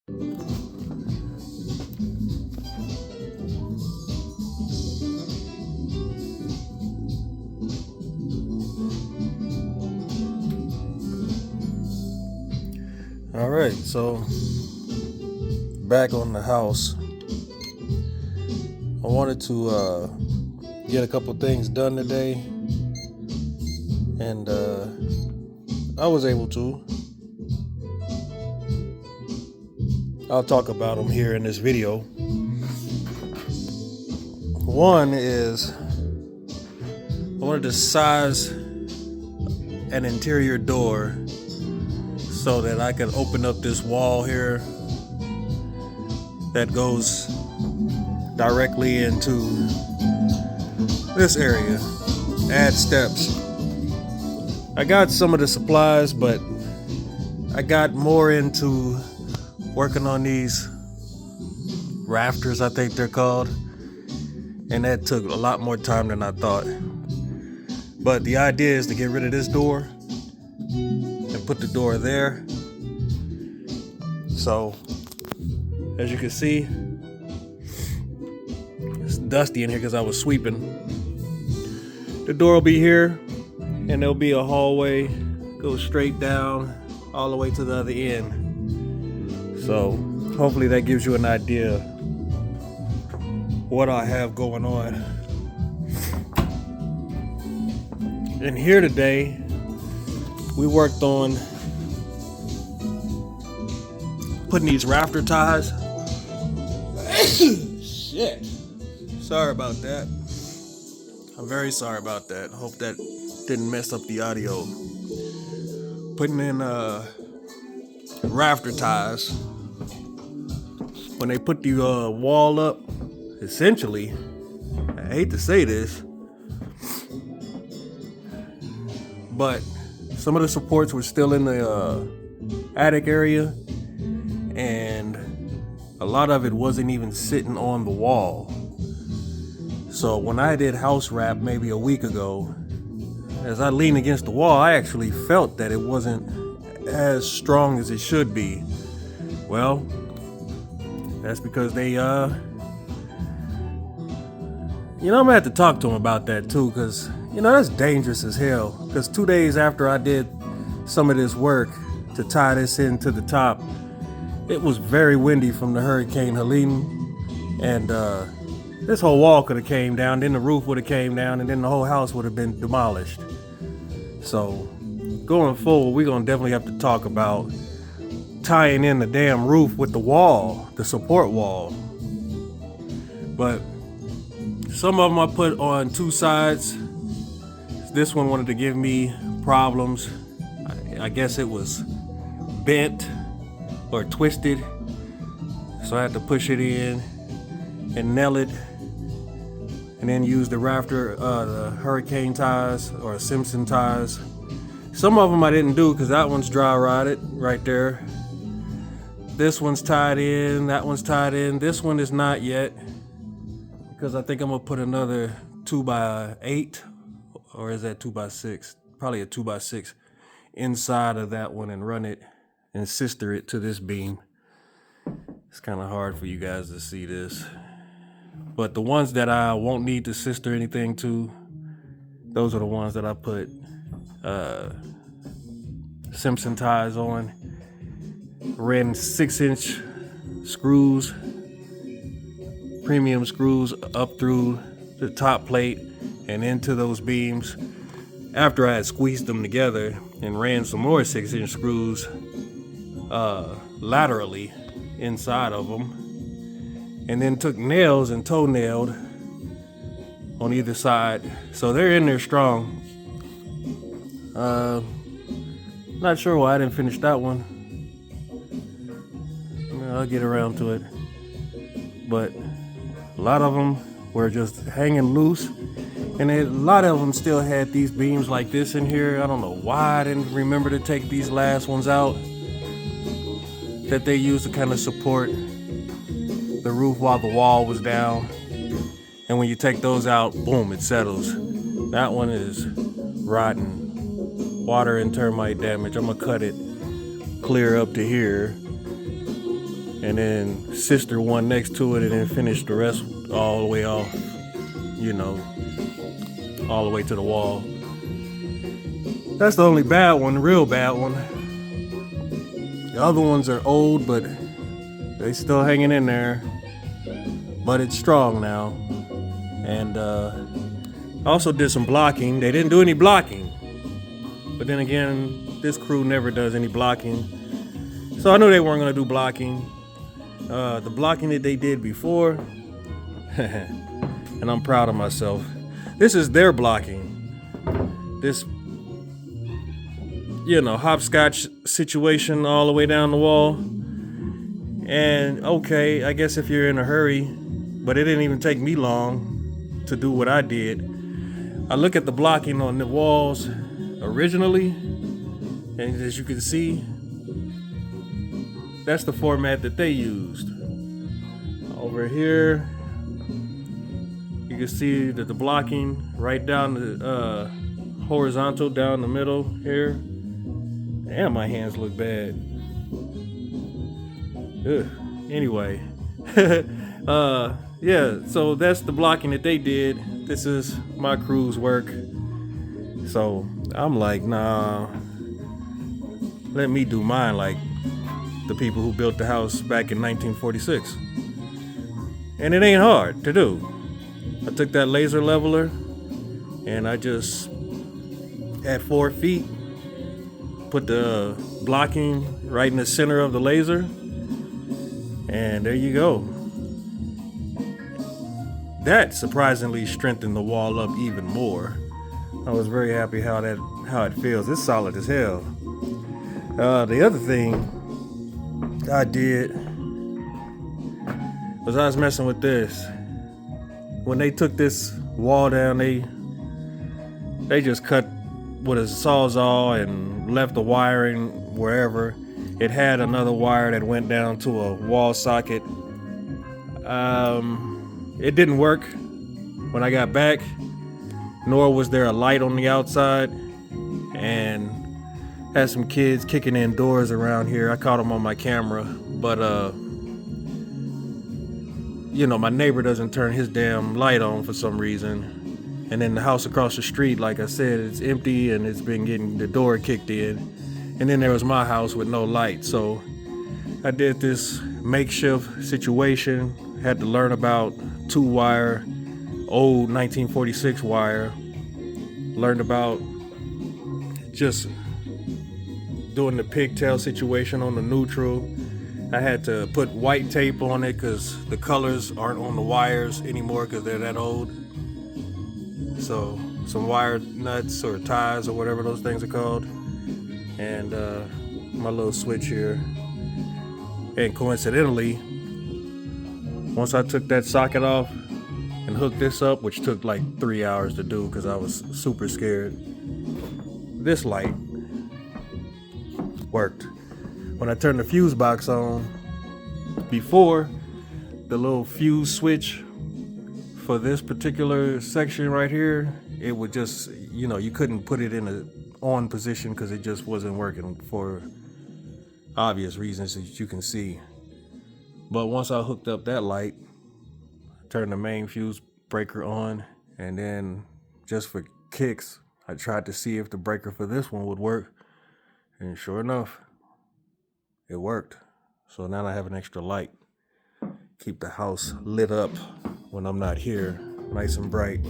All right, so back on the house. I wanted to get a couple things done today, and I was able to. I'll talk about them here in this video. One is I wanted to size an interior door so that I could open up this wall here that goes directly into this area. Add steps. I got some of the supplies, but I got more into working on these rafters, I think they're called, and that took a lot more time than I thought. But the idea is to get rid of this door and put the door there. So as you can see, it's dusty in here because I was sweeping. The door will be here, and there'll be a hallway, go straight down all the way to the other end. So hopefully that gives you an idea what I have going on. And here today, we worked on putting these rafter ties. Shit. Sorry about that. I'm very sorry about that. I hope that didn't mess up the audio. Putting in rafter ties. When they put the wall up, essentially, I hate to say this, but some of the supports were still in the attic area, and a lot of it wasn't even sitting on the wall. So when I did house wrap maybe a week ago, as I leaned against the wall, I actually felt that it wasn't as strong as it should be. Well, that's because they, I'm gonna have to talk to them about that too, because, that's dangerous as hell. Because 2 days after I did some of this work to tie this into the top, it was very windy from the Hurricane Helene, and this whole wall could have came down, then the roof would have came down, and then the whole house would have been demolished. So going forward, we're gonna definitely have to talk about tying in the damn roof with the wall, the support wall. But some of them I put on two sides. This one wanted to give me problems. I guess it was bent or twisted, so I had to push it in and nail it, and then use the rafter, the hurricane ties or Simpson ties. Some of them I didn't do because that one's dry rotted right there. This one's tied in, that one's tied in. This one is not yet, because I think I'm gonna put another 2x8, or is that 2x6? Probably a 2x6 inside of that one and run it and sister it to this beam. It's kind of hard for you guys to see this, but the ones that I won't need to sister anything to, those are the ones that I put Simpson ties on. Ran 6-inch screws, premium screws, up through the top plate and into those beams. After I had squeezed them together and ran some more 6-inch screws laterally inside of them, and then took nails and toe nailed on either side, so they're in there strong. Not sure why I didn't finish that one. I'll get around to it, but a lot of them were just hanging loose, and a lot of them still had these beams like this in here. I don't know why I didn't remember to take these last ones out that they used to kind of support the roof while the wall was down, and when you take those out, boom, it settles. That one is rotten, water and termite damage. I'm gonna cut it clear up to here, and then sister one next to it, and then finish the rest all the way off, all the way to the wall. That's the only bad one, the real bad one. The other ones are old, but they still hanging in there. But it's strong now. And I also did some blocking. They didn't do any blocking. But then again, this crew never does any blocking. So I knew they weren't going to do blocking. The blocking that they did before, and I'm proud of myself. This is their blocking. This, hopscotch situation all the way down the wall. And okay, I guess if you're in a hurry, but it didn't even take me long to do what I did. I look at the blocking on the walls originally, and as you can see, that's the format that they used. Over here, you can see that the blocking right down the horizontal down the middle here. Damn, my hands look bad. Ugh. Anyway, yeah, so that's the blocking that they did. This is my crew's work. So I'm like, nah, let me do mine like the people who built the house back in 1946. And it ain't hard to do. I took that laser leveler and I just, at 4 feet, put the blocking right in the center of the laser. And there you go. That surprisingly strengthened the wall up even more. I was very happy how it feels. It's solid as hell. The other thing I did was I was messing with this. When they took this wall down, they just cut with a sawzall and left the wiring wherever. It had another wire that went down to a wall socket. It didn't work when I got back, nor was there a light on the outside, and had some kids kicking in doors around here. I caught them on my camera, but my neighbor doesn't turn his damn light on for some reason. And then the house across the street, like I said, it's empty and it's been getting the door kicked in. And then there was my house with no light. So I did this makeshift situation, had to learn about 2-wire, old 1946 wire, learned about just doing the pigtail situation on the neutral. I had to put white tape on it because the colors aren't on the wires anymore because they're that old. So some wire nuts or ties or whatever those things are called. And my little switch here. And coincidentally, once I took that socket off and hooked this up, which took like 3 hours to do because I was super scared, this light worked. When I turned the fuse box on, before, the little fuse switch for this particular section right here, it would just, you couldn't put it in a on position because it just wasn't working for obvious reasons that you can see. But once I hooked up that light, turned the main fuse breaker on, and then just for kicks, I tried to see if the breaker for this one would work, and sure enough, it worked. So now I have an extra light. Keep the house lit up when I'm not here, nice and bright.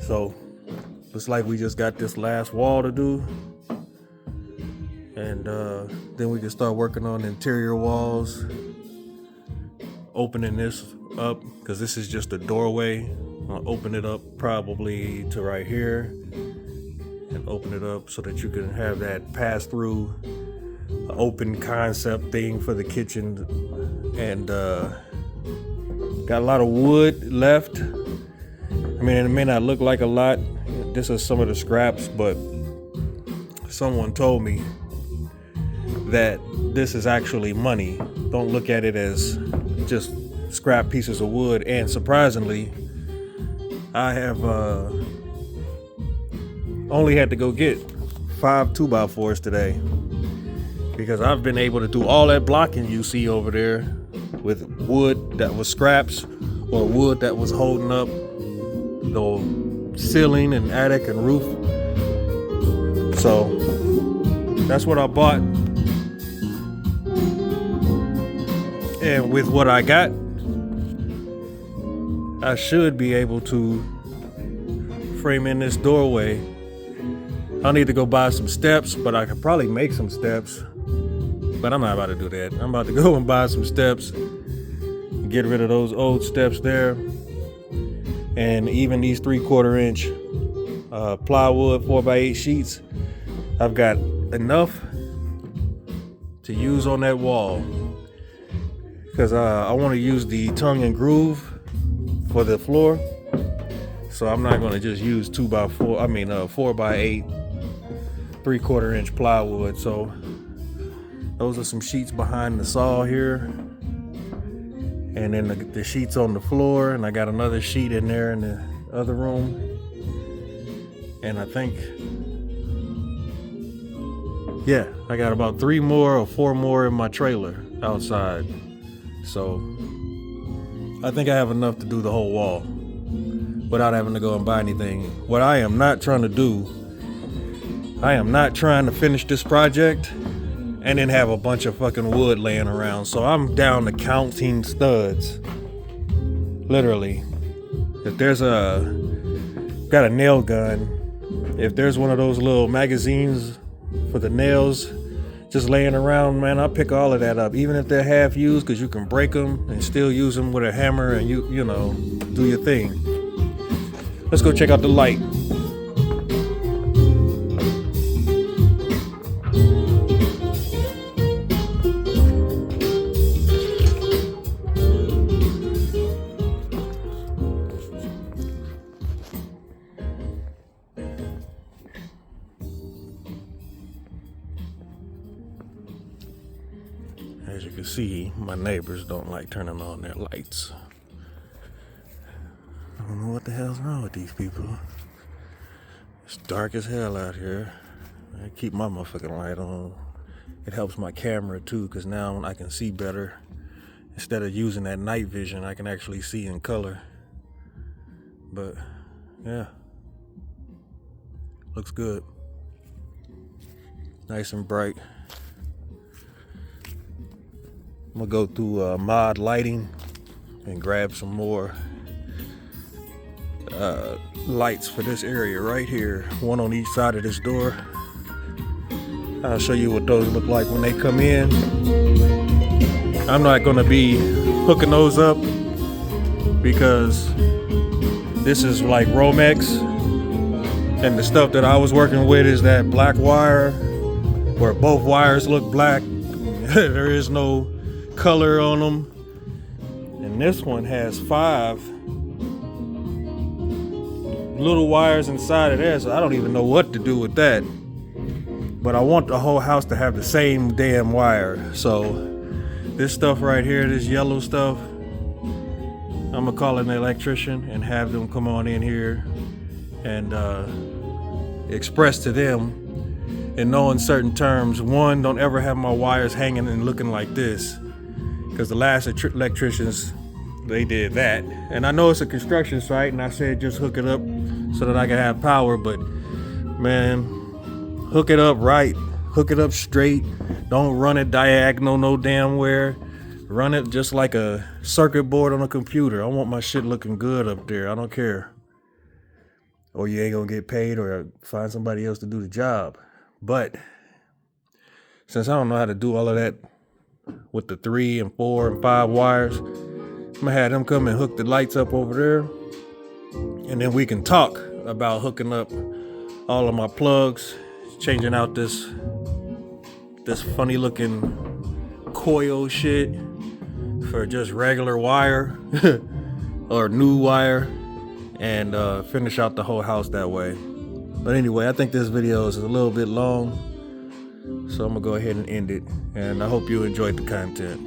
So looks like we just got this last wall to do, and then we can start working on interior walls, opening this up because this is just a doorway. I'll open it up probably to right here and open it up so that you can have that pass through open concept thing for the kitchen. And got a lot of wood left. I mean, it may not look like a lot. This is some of the scraps, but someone told me that this is actually money. Don't look at it as just scrap pieces of wood. And surprisingly, I have only had to go get 5 2x4s today. because I've been able to do all that blocking you see over there with wood that was scraps or wood that was holding up the ceiling and attic and roof. So that's what I bought. And with what I got, I should be able to frame in this doorway. I'll need to go buy some steps, but I could probably make some steps. But I'm not about to do that. I'm about to go and buy some steps, get rid of those old steps there. And even these 3/4 inch plywood 4x8 sheets, I've got enough to use on that wall. Because I want to use the tongue and groove for the floor. So I'm not going to just use 4x8 3/4 inch plywood. So those are some sheets behind the saw here, and then the sheets on the floor, and I got another sheet in there in the other room. And I think, yeah, I got about 3 more or 4 more in my trailer outside. So I think I have enough to do the whole wall without having to go and buy anything. What I am not trying to do, I am not trying to finish this project and then have a bunch of fucking wood laying around. So I'm down to counting studs. Literally. If there's got a nail gun, if there's one of those little magazines for the nails just laying around, man, I'll pick all of that up, even if they're half used, because you can break them and still use them with a hammer and you know, do your thing. Let's go check out the light. As you can see, my neighbors don't like turning on their lights. I don't know what the hell's wrong with these people. It's dark as hell out here. I keep my motherfucking light on. It helps my camera too, because now I can see better. Instead of using that night vision, I can actually see in color. But yeah, looks good. Nice and bright. I'm gonna go through mod lighting and grab some more lights for this area right here, one on each side of this door. I'll show you what those look like when they come in. I'm not gonna be hooking those up because this is like Romex, and the stuff that I was working with is that black wire where both wires look black. There is no color on them. And this one has 5 little wires inside of there, so I don't even know what to do with that. But I want the whole house to have the same damn wire. So this stuff right here, this yellow stuff, I'm gonna call an electrician and have them come on in here and express to them in no uncertain terms, 1, don't ever have my wires hanging and looking like this, because the last electricians, they did that. And I know it's a construction site, and I said just hook it up so that I can have power, but man, hook it up right, hook it up straight. Don't run it diagonal no damn where. Run it just like a circuit board on a computer. I want my shit looking good up there. I don't care. Or you ain't gonna get paid, or find somebody else to do the job. But since I don't know how to do all of that with the 3 and 4 and 5 wires, I'm gonna have them come and hook the lights up over there, and then we can talk about hooking up all of my plugs, changing out this funny looking coil shit for just regular wire or new wire, and finish out the whole house that way. But anyway, I think this video is a little bit long, so I'm gonna go ahead and end it, and I hope you enjoyed the content.